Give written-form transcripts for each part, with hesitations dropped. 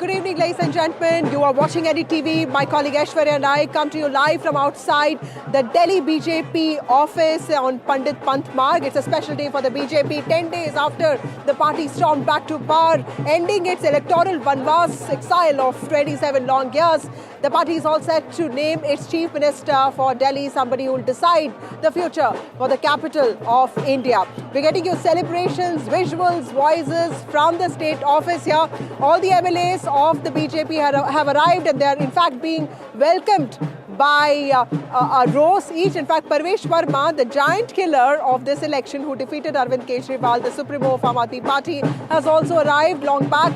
Good evening, ladies and gentlemen. You are watching NDTV. My colleague Aishwarya and I come to you live from outside the Delhi BJP office on Pandit Pant Marg. It's a special day for the BJP, 10 days after the party stormed back to power, ending its electoral vanvas exile of 27 long years. The party is all set to name its chief minister for Delhi, somebody who will decide the future for the capital of India. We're getting you celebrations, visuals, voices from the state office here. All the MLAs of the BJP have arrived, and they are in fact being welcomed by a rows each. In fact, Parvesh Verma, the giant killer of this election who defeated Arvind Kejriwal, the supremo of Aam Aadmi Party, has also arrived long back.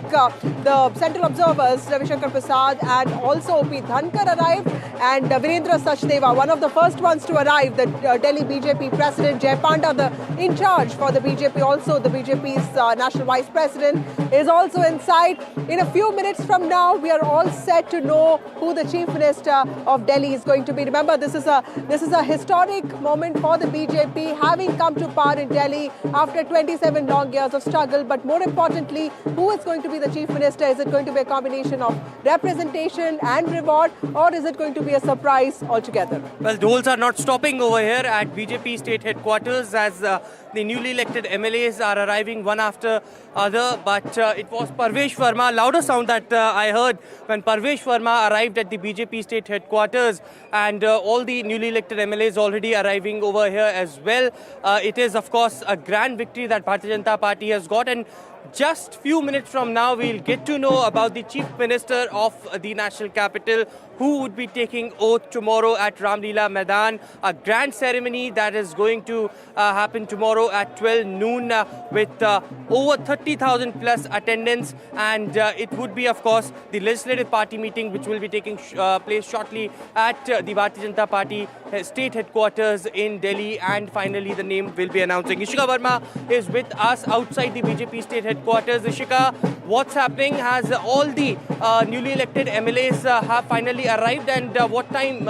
The central observers, Ravi Shankar Prasad and also O.P. Dhankar arrived, and Virendra Sachdeva, one of the first ones to arrive, the Delhi BJP president, Jay Panda, the in charge for the BJP, also the BJP's national vice president, is also inside. In a few minutes from now, we are all set to know who the chief minister of Delhi is going to be. Remember, this is a historic moment for the BJP, having come to power in Delhi after 27 long years of struggle. But more importantly, who is going to be the chief minister? Is it going to be a combination of representation and reward, or is it going to be a surprise altogether? Well, dholes are not stopping over here at BJP state headquarters as the newly elected MLAs are arriving one after other. But it was Parvesh Verma, louder sound that I heard when Parvesh Verma arrived at the BJP state headquarters, and all the newly elected MLAs already arriving over here as well. It is, of course, a grand victory that Bharatiya Janata Party has got, and just few minutes from now, we'll get to know about the Chief Minister of the national capital, who would be taking oath tomorrow at Ramleela Maidan. A grand ceremony that is going to happen tomorrow at 12 noon with over 30,000 plus attendance. And it would be, of course, the legislative party meeting, which will be taking place shortly at the Bharatiya Janata Party state headquarters in Delhi. And finally, the name will be announcing. Ishika Verma is with us outside the BJP state headquarters. Ishika, what's happening? Has all the newly elected MLAs have finally arrived, and what time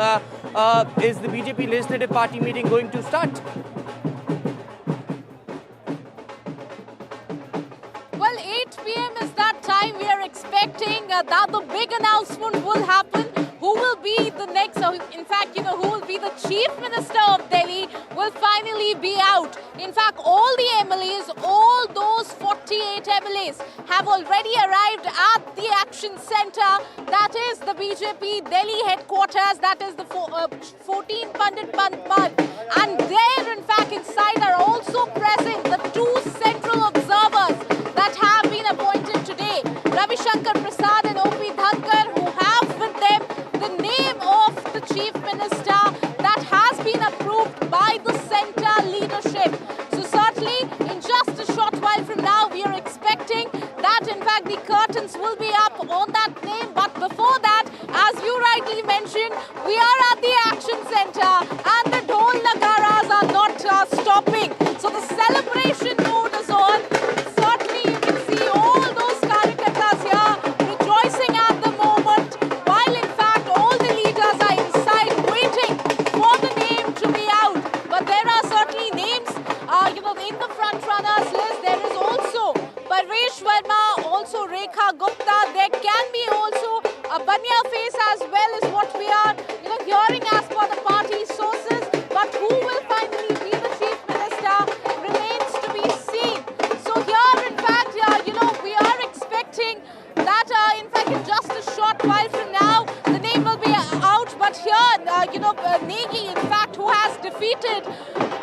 is the BJP legislative party meeting going to start? Well, 8 p.m. is that time we are expecting that the big announcement will happen. Who will be the next, in fact, who will be the Chief Minister of Delhi will finally be out. In fact, all the MLAs, all those 48 MLAs have already arrived at the Action Centre. That is the BJP Delhi headquarters. That is the 14 Pandit Pant Marg. And there, in fact, inside are also present the two central observers that have been appointed today, Ravi Shankar Prasad and O.P. Dhankar, who have with them the name of the Chief Minister that has been approved by the centre leadership. So certainly, in just a short while from now, we are expecting that, in fact, the curtains will be up on that name. But before that, as you rightly mentioned, we are at the Action Centre and the dhol nagaras are not stopping. So the celebration mood is on. Certainly, you can see all those karyakartas here rejoicing at the moment, while in fact all the leaders are inside waiting for the name to be out. But there are certainly names, in the front runners list. There is also Parvesh Verma, also Rekha Gupta. There can be also a Banya face as well, is what we are hearing as per the party sources. But who will finally be the Chief Minister remains to be seen. So here, in fact, we are expecting that, in fact, in just a short while from now, the name will be out. But here, Negi, in fact, who has defeated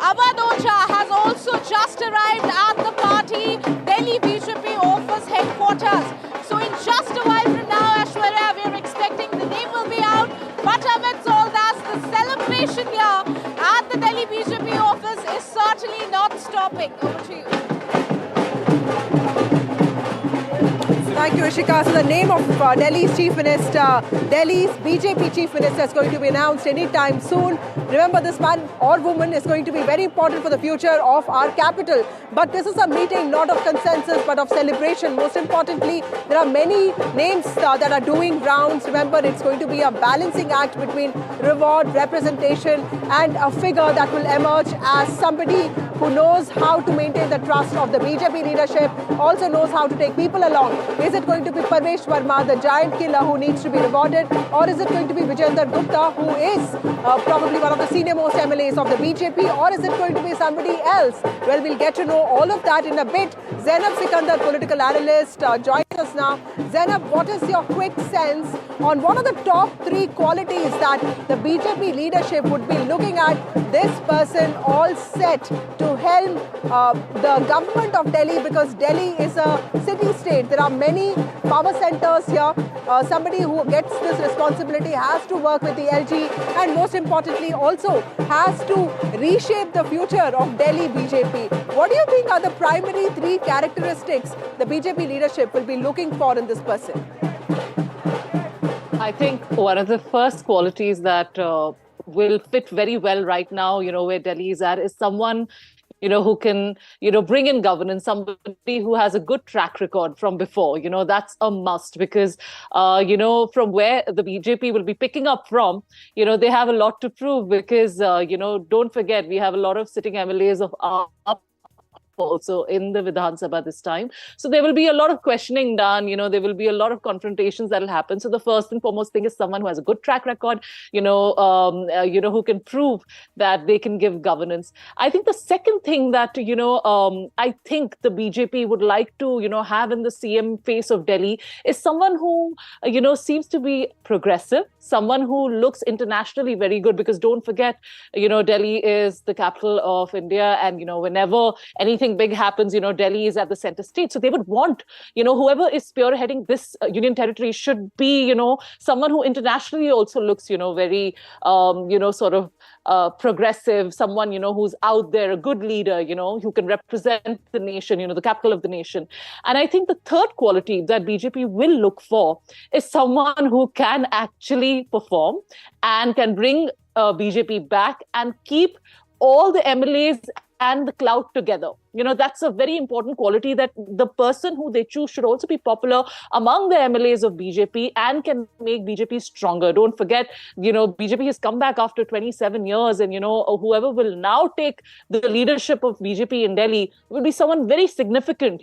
Awadh Ocha, has also just arrived at the party Delhi BJP office headquarters. So in just a while from now, Aishwarya, we are expecting the name will be out. But amidst all that, the celebration here at the Delhi BJP office is certainly not stopping. Over to you. Thank you, Ishika. So the name of Delhi's Chief Minister, Delhi's BJP Chief Minister is going to be announced anytime soon. Remember, this man or woman is going to be very important for the future of our capital. But this is a meeting not of consensus but of celebration. Most importantly, there are many names that are doing rounds. Remember, it's going to be a balancing act between reward, representation and a figure that will emerge as somebody who knows how to maintain the trust of the BJP leadership, also knows how to take people along. Is it going to be Parvesh Verma, the giant killer who needs to be rewarded, or is it going to be Vijayendra Gupta, who is probably one of the senior most MLAs of the BJP, or is it going to be somebody else? Well, we'll get to know all of that in a bit. Zainab Sikandar, political analyst, joins us now. Zainab, what is your quick sense on what are the top 3 qualities that the BJP leadership would be looking at this person all set to helm the government of Delhi, because Delhi is a city-state. There are many power centers here. Somebody who gets this responsibility has to work with the LG and most importantly also has to reshape the future of Delhi BJP. What do you think are the primary 3 characteristics the BJP leadership will be looking for in this person? I think one of the first qualities that will fit very well right now, where Delhi is at, is someone, who can, bring in governance, somebody who has a good track record from before. That's a must because, from where the BJP will be picking up from, they have a lot to prove because, don't forget, we have a lot of sitting MLAs of our also in the Vidhan Sabha this time. So there will be a lot of questioning done, there will be a lot of confrontations that will happen. So the first and foremost thing is someone who has a good track record, who can prove that they can give governance. I think the second thing that, I think the BJP would like to, have in the CM face of Delhi is someone who, seems to be progressive, someone who looks internationally very good, because don't forget, Delhi is the capital of India, and, whenever anything big happens, Delhi is at the center stage. So they would want, whoever is spearheading this union territory should be, someone who internationally also looks, very, progressive, someone, who's out there, a good leader, who can represent the nation, the capital of the nation. And I think the third quality that BJP will look for is someone who can actually perform and can bring BJP back and keep all the MLAs and the clout together. That's a very important quality, that the person who they choose should also be popular among the MLAs of BJP and can make BJP stronger. Don't forget, BJP has come back after 27 years and, whoever will now take the leadership of BJP in Delhi will be someone very significant,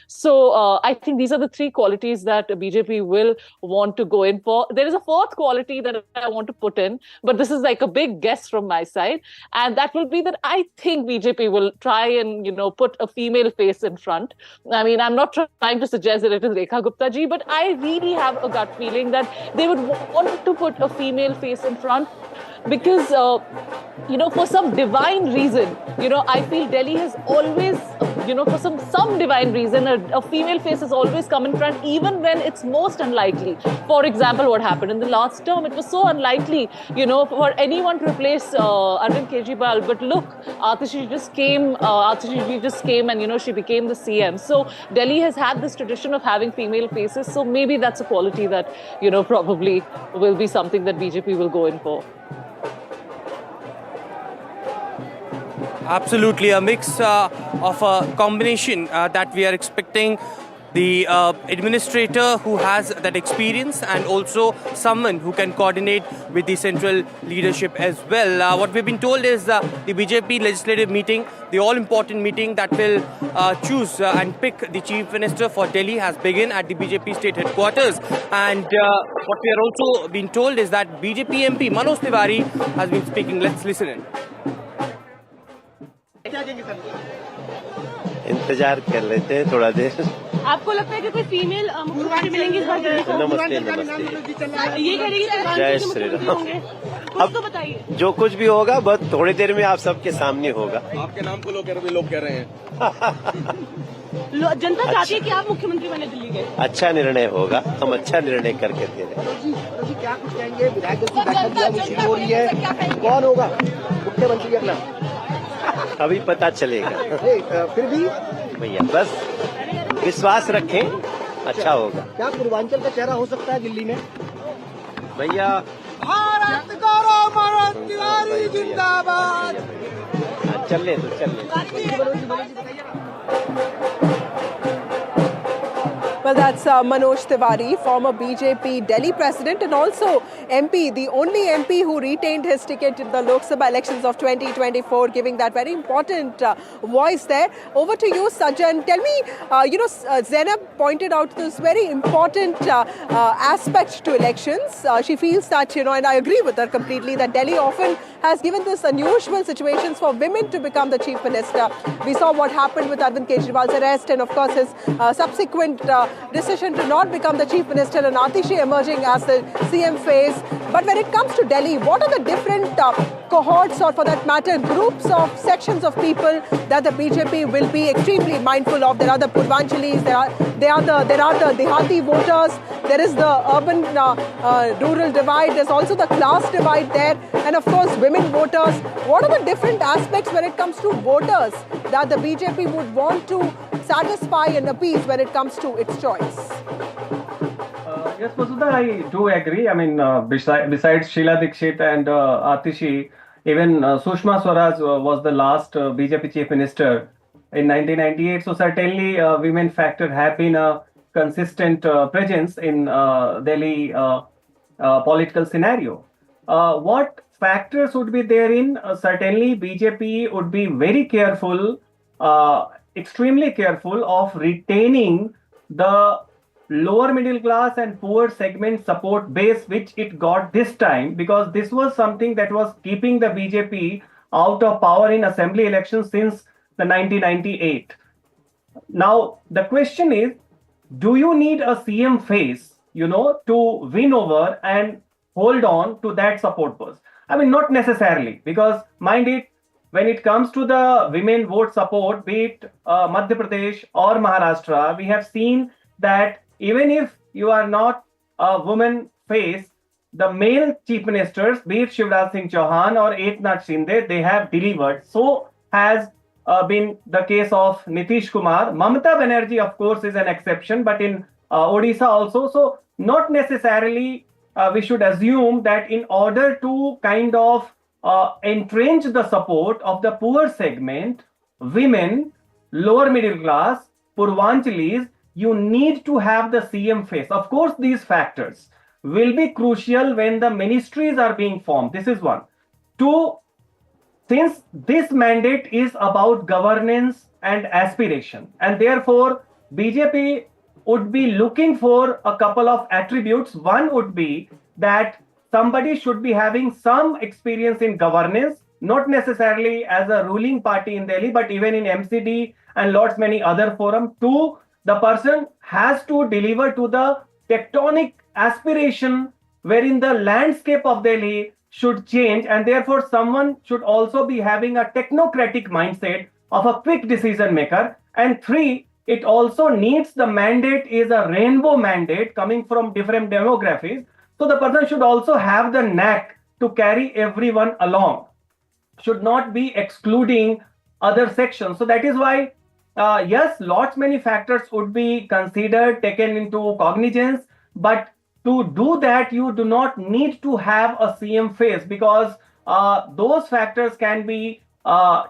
So I think these are the 3 qualities that BJP will want to go in for. There is a 4th quality that I want to put in, but this is like a big guess from my side. And that will be that I think BJP will try and, put a female face in front. I mean, I'm not trying to suggest that it is Rekha Gupta ji, but I really have a gut feeling that they would want to put a female face in front because, for some divine reason, I feel Delhi has always, for some divine reason, a female face has always come in front, even when it's most unlikely. For example, what happened in the last term, it was so unlikely, for anyone to replace Arvind Kejriwal. But look, Aatishi just came and, she became the CM. So Delhi has had this tradition of having female faces. So maybe that's a quality that, probably will be something that BJP will go in for. Absolutely, a mix of a combination that we are expecting. The administrator who has that experience and also someone who can coordinate with the central leadership as well. What we've been told is the BJP legislative meeting, the all-important meeting that will choose and pick the chief minister for Delhi has begun at the BJP state headquarters. And what we are also being told is that BJP MP Manoj Tiwari has been speaking. Let's listen in. इंतजार कर लेते हैं थोड़ा देर। आपको लगता है कि कोई फीमेल मुख्यमंत्री मिलेंगी इस बार? नमस्ते नमस्ते। ये कह रही है जय श्री राम। अब तो बताइए, जो कुछ भी होगा बहुत थोड़ी देर में आप सबके सामने होगा। आपके नाम को लोग कह रहे हैं। जनता चाहती है कि आप मुख्यमंत्री बने दिल्ली के। अच्छा निर्णय होगा, हम अच्छा निर्णय करके दे रहे हैं। क्या कुछ कहेंगे? विधायक दल की बैठक मुश्किल हो रही है, कौन होगा मुख्यमंत्री अपना? अभी पता चलेगा। फिर भी भैया बस विश्वास रखें, अच्छा होगा। क्या पूर्वांचल का चेहरा हो सकता है दिल्ली में? भैया भारत गौरव मनोज तिवारी जिंदाबाद। चल ले। Well, that's Manoj Tiwari, former BJP Delhi president and also MP, the only MP who retained his ticket in the Lok Sabha elections of 2024, giving that very important voice there. Over to you, Sajjan. Tell me, Zainab pointed out this very important aspect to elections. She feels that, and I agree with her completely, that Delhi often has given this unusual situations for women to become the chief minister. We saw what happened with Arvind Kejriwal's arrest and, of course, his subsequent decision to not become the chief minister and Atishi emerging as the CM face. But when it comes to Delhi, what are the different cohorts or, for that matter, groups of sections of people that the BJP will be extremely mindful of? There are the Purvanchalis, there are the Dehati voters, there is the urban rural divide, there's also the class divide there, and of course women voters. What are the different aspects when it comes to voters that the BJP would want to satisfy and appease when it comes to its choice? Yes, Vasudha, I do agree. I mean, besides Sheila Dikshit and Atishi, even Sushma Swaraj was the last BJP chief minister in 1998. So certainly women factor have been a consistent presence in Delhi political scenario. What factors would be therein? Certainly BJP would be very careful, extremely careful of retaining the lower middle class and poor segment support base which it got this time, because this was something that was keeping the BJP out of power in assembly elections since the 1998. Now the question is, do you need a CM face, to win over and hold on to that support base? I mean, not necessarily, because mind it, when it comes to the women vote support, be it Madhya Pradesh or Maharashtra, we have seen that even if you are not a woman face, the male chief ministers, be it Shivraj Singh Chauhan or Eknath Shinde, they have delivered. So has been the case of Nitish Kumar. Mamata Banerjee, of course, is an exception, but in Odisha also. So not necessarily we should assume that in order to kind of entrench the support of the poor segment, women, lower middle class, Purvanchalis, you need to have the CM face. Of course, these factors will be crucial when the ministries are being formed. This is one. Two, since this mandate is about governance and aspiration, and therefore BJP would be looking for a couple of attributes. One would be that somebody should be having some experience in governance, not necessarily as a ruling party in Delhi, but even in MCD and lots many other forums. Two, the person has to deliver to the tectonic aspiration wherein the landscape of Delhi should change, and therefore someone should also be having a technocratic mindset of a quick decision maker. And three, it also needs the mandate is a rainbow mandate coming from different demographies. So the person should also have the knack to carry everyone along, should not be excluding other sections. So that is why, yes, lots many factors would be considered, taken into cognizance, but to do that, you do not need to have a CM face, because those factors can be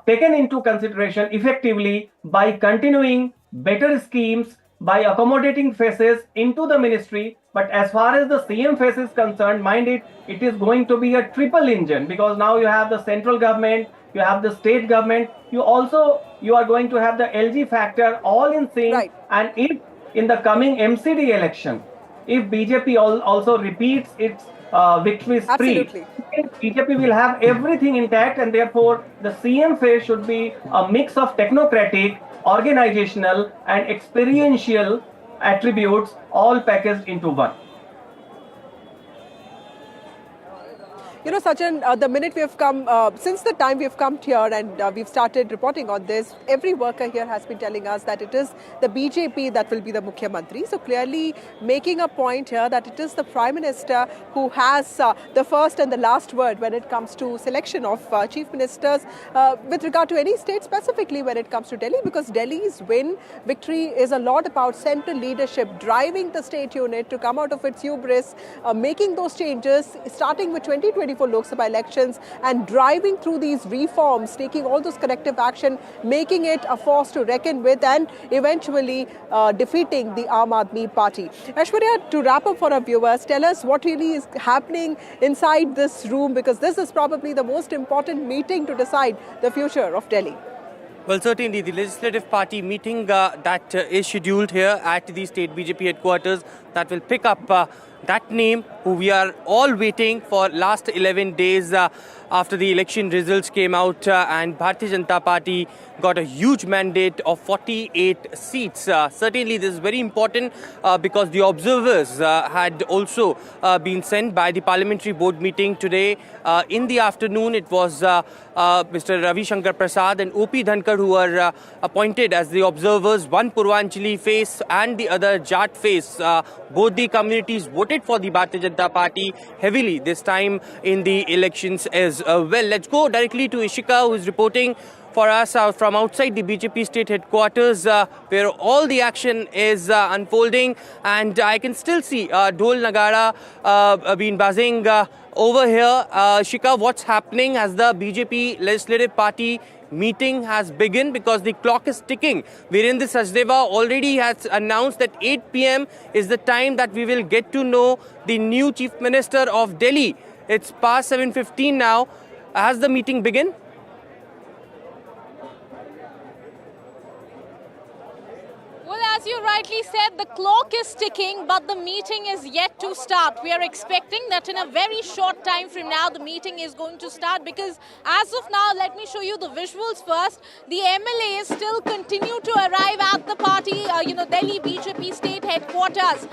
taken into consideration effectively by continuing better schemes, by accommodating faces into the ministry. But as far as the CM face is concerned, mind it, it is going to be a triple engine, because now you have the central government, you have the state government, you are going to have the LG factor all in sync. Right. And if in the coming MCD election, if BJP also repeats its victory spree, BJP will have everything intact, and therefore the CM phase should be a mix of technocratic, organizational and experiential attributes all packaged into one. Sajjan, the minute we have come, since the time we have come here and we've started reporting on this, every worker here has been telling us that it is the BJP that will be the Mukhya Mantri. So clearly making a point here that it is the Prime Minister who has the first and the last word when it comes to selection of chief ministers with regard to any state, specifically when it comes to Delhi, because Delhi's victory is a lot about central leadership driving the state unit to come out of its hubris, making those changes, starting with 2024 2024 Lok Sabha elections and driving through these reforms, taking all those corrective action, making it a force to reckon with, and eventually defeating the Aam Aadmi Party. Aishwarya, to wrap up for our viewers, tell us what really is happening inside this room, because this is probably the most important meeting to decide the future of Delhi. Well, certainly the Legislative Party meeting that is scheduled here at the state BJP headquarters that will pick up that name who we are all waiting for last 11 days after the election results came out and Bharatiya Janata Party got a huge mandate of 48 seats. Certainly this is very important because the observers had also been sent by the parliamentary board meeting today. In the afternoon, it was Mr. Ravi Shankar Prasad and O.P. Dhankar who were appointed as the observers, one Purvanchali face and the other Jat face. Both the communities voted for the Bharatiya Janata Party heavily this time in the elections as well. Let's go directly to Ishika, who is reporting for us from outside the BJP state headquarters where all the action is unfolding, and I can still see Dhol Nagara been buzzing over here. Ishika, what's happening as the BJP Legislative Party meeting has begun, because the clock is ticking. Virendra Sachdeva already has announced that 8 p.m. is the time that we will get to know the new Chief Minister of Delhi. It's past 7:15 now. Has the meeting begun? Well, as you rightly said, the clock is ticking, but the meeting is yet to start. We are expecting that in a very short time from now, the meeting is going to start, because as of now, let me show you the visuals first. The MLAs still continue to arrive at the party, Delhi BJP state headquarters.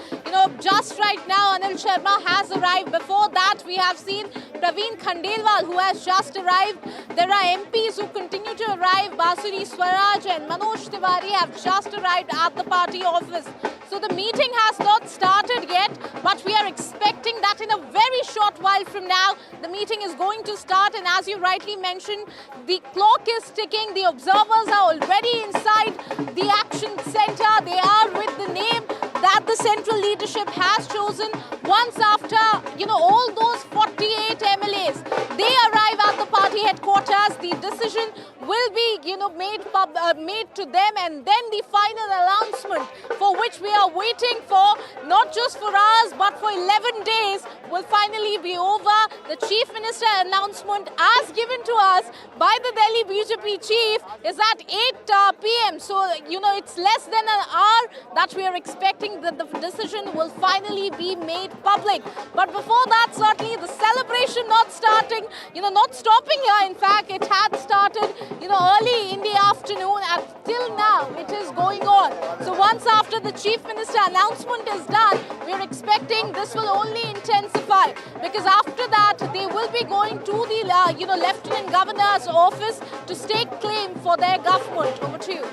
Just right now, Anil Sharma has arrived. Before that, we have seen Praveen Khandelwal, who has just arrived. There are MPs who continue to arrive. Basuri Swaraj and Manoj Tiwari have just arrived at the party office. So the meeting has not started yet, but we are expecting that in a very short while from now, the meeting is going to start. And as you rightly mentioned, the clock is ticking. The observers are already inside the action center. They are with the name that the central leadership has chosen. Once after, all those 48 MLAs, they arrive at the party headquarters, the decision will be, made to them, and then the final announcement, for which we are waiting for, not just for hours, but for 11 days, will finally be over. The Chief Minister announcement, as given to us by the Delhi BJP chief, is at 8 p.m. So, it's less than an hour that we are expecting that the decision will finally be made public. But before that, certainly the celebration not stopping here. In fact, it had started, early in the afternoon, and till now it is going on. So once after the Chief Minister announcement is done, we are expecting this will only intensify, because after that they will be going to the Lieutenant Governor's office to stake claim for their government. Over to you.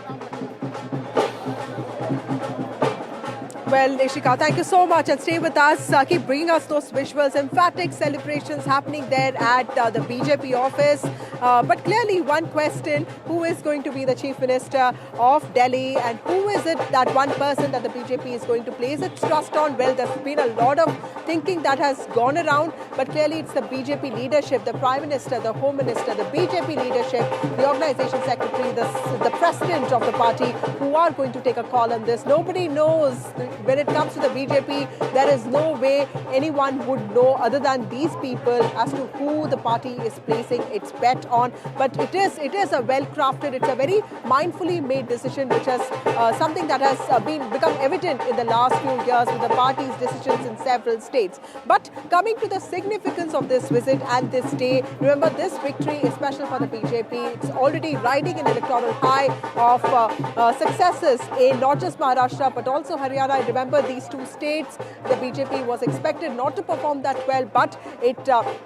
Well, Ishika, thank you so much, and stay with us. Keep bringing us those visuals. Emphatic celebrations happening there at the BJP office. But clearly, one question: who is going to be the Chief Minister of Delhi, and who is it, that one person that the BJP is going to place its trust on? Well, there's been a lot of thinking that has gone around, but clearly it's the BJP leadership, the Prime Minister, the Home Minister, the BJP leadership, the Organisation Secretary, the President of the party, who are going to take a call on this. Nobody knows. When it comes to the BJP, there is no way anyone would know other than these people as to who the party is placing its bet on. But it is a well-crafted, it's a very mindfully made decision, which has something that has become evident in the last few years with the party's decisions in several states. But coming to the significance of this visit and this day, remember, this victory is special for the BJP. It's already riding an electoral high of successes in not just Maharashtra but also Haryana. Remember, these two states, the BJP was expected not to perform that well, but it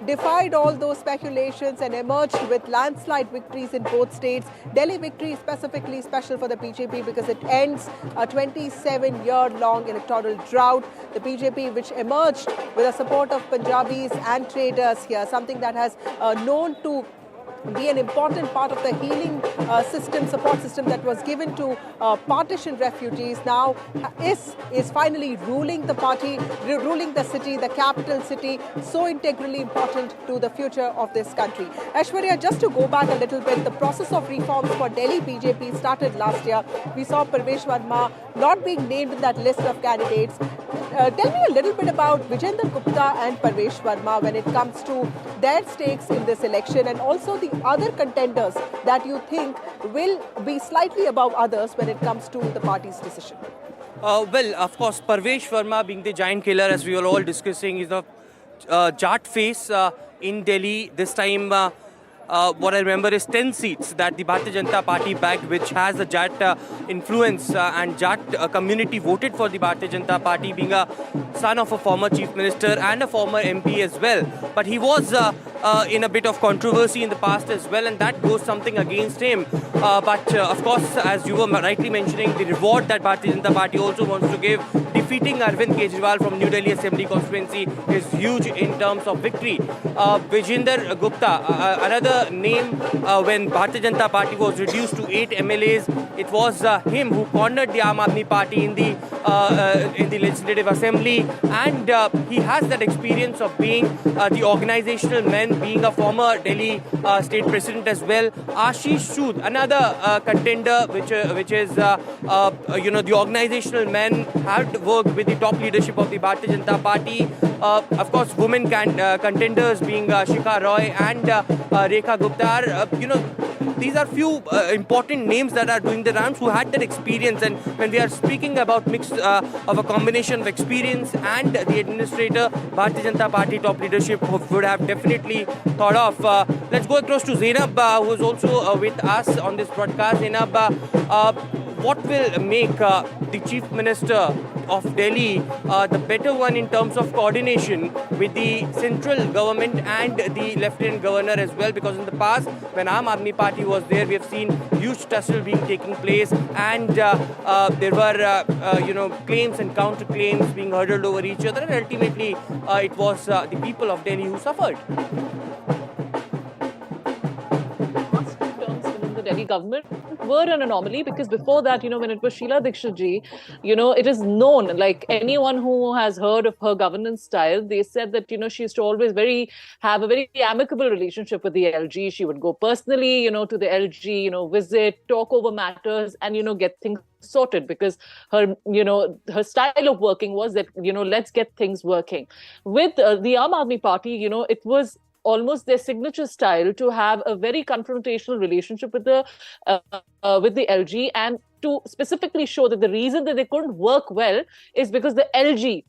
defied all those speculations and emerged with landslide victories in both states. Delhi victory is specifically special for the BJP because it ends a 27-year-long electoral drought. The BJP, which emerged with the support of Punjabis and traders here, something that has known to be an important part of the healing support system that was given to partition refugees, now is finally ruling the party, ruling the city, the capital city, so integrally important to the future of this country. Aishwarya, just to go back a little bit, the process of reforms for Delhi BJP started last year. We saw Parvesh Verma not being named in that list of candidates. Tell me a little bit about Vijender Gupta and Parvesh Verma when it comes to their stakes in this election, and also the other contenders that you think will be slightly above others when it comes to the party's decision. Well, of course, Parvesh Verma being the giant killer, as we are all discussing, is the Jat face in Delhi. This time, what I remember is 10 seats that the Bharatiya Janata Party bagged, which has a Jat influence, and Jat community voted for the Bharatiya Janata Party, being a son of a former chief minister and a former MP as well. But he was in a bit of controversy in the past as well, and that goes something against him. But of course, as you were rightly mentioning, the reward that Bharatiya Janata Party also wants to give, defeating Arvind Kejriwal from New Delhi Assembly constituency, is huge in terms of victory. Vijender Gupta, another name, when Bharatiya Janata Party was reduced to 8 MLAs, it was him who cornered the Aam Aadmi Party in the Legislative Assembly, and he has that experience of being the organizational man, being a former Delhi state president as well. Ashish Sood, another contender, which is the organizational man, had worked with the top leadership of the Bharatiya Janata Party. Of course, women contenders being Shikha Roy and Rekha Gupta. These are few important names that are doing the rounds who had that experience. And when we are speaking about mix of a combination of experience and the administrator, Bharatiya Janata Party top leadership would have definitely thought of. Let's go across to Zainab, who is also with us on this broadcast. Zainab, what will make the Chief Minister of Delhi the better one in terms of coordination with the central government and the Lieutenant Governor as well? Because in the past, when Aam Aadmi Party was there, we have seen huge tussle being taking place, and there were claims and counterclaims being hurdled over each other, and ultimately it was the people of Delhi who suffered. Delhi government were an anomaly, because before that, when it was Sheila Dikshit ji, it is known, like anyone who has heard of her governance style, they said that, she used to always have a very amicable relationship with the LG. She would go personally, to the LG, visit, talk over matters, and, get things sorted, because her, her style of working was that, let's get things working. With the Aam Aadmi Party, it was almost their signature style to have a very confrontational relationship with the LG, and to specifically show that the reason that they couldn't work well is because the LG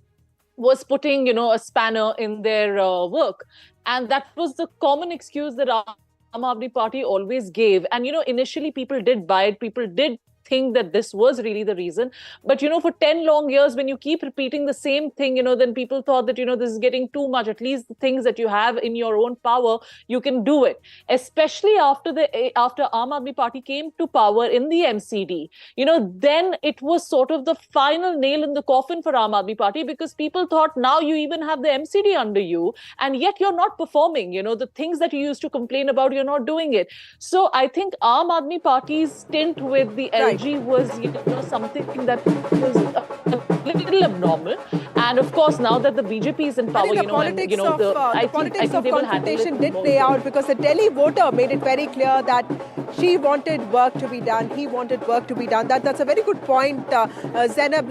was putting, a spanner in their work. And that was the common excuse that Aam Aadmi Party always gave. And, initially people did buy it, people did think that this was really the reason. But, for 10 long years, when you keep repeating the same thing, then people thought that, this is getting too much. At least the things that you have in your own power, you can do it. Especially after Aam Aadmi Party came to power in the MCD, then it was sort of the final nail in the coffin for Aam Aadmi Party, because people thought, now you even have the MCD under you, and yet you're not performing. The things that you used to complain about, you're not doing it. So I think Aam Aadmi Party's stint with the LG was something that was a little abnormal. And of course, now that the BJP is in power, the politics of confrontation did play out, because the Delhi voter made it very clear that she wanted work to be done, he wanted work to be done. That's a very good point, Zainab.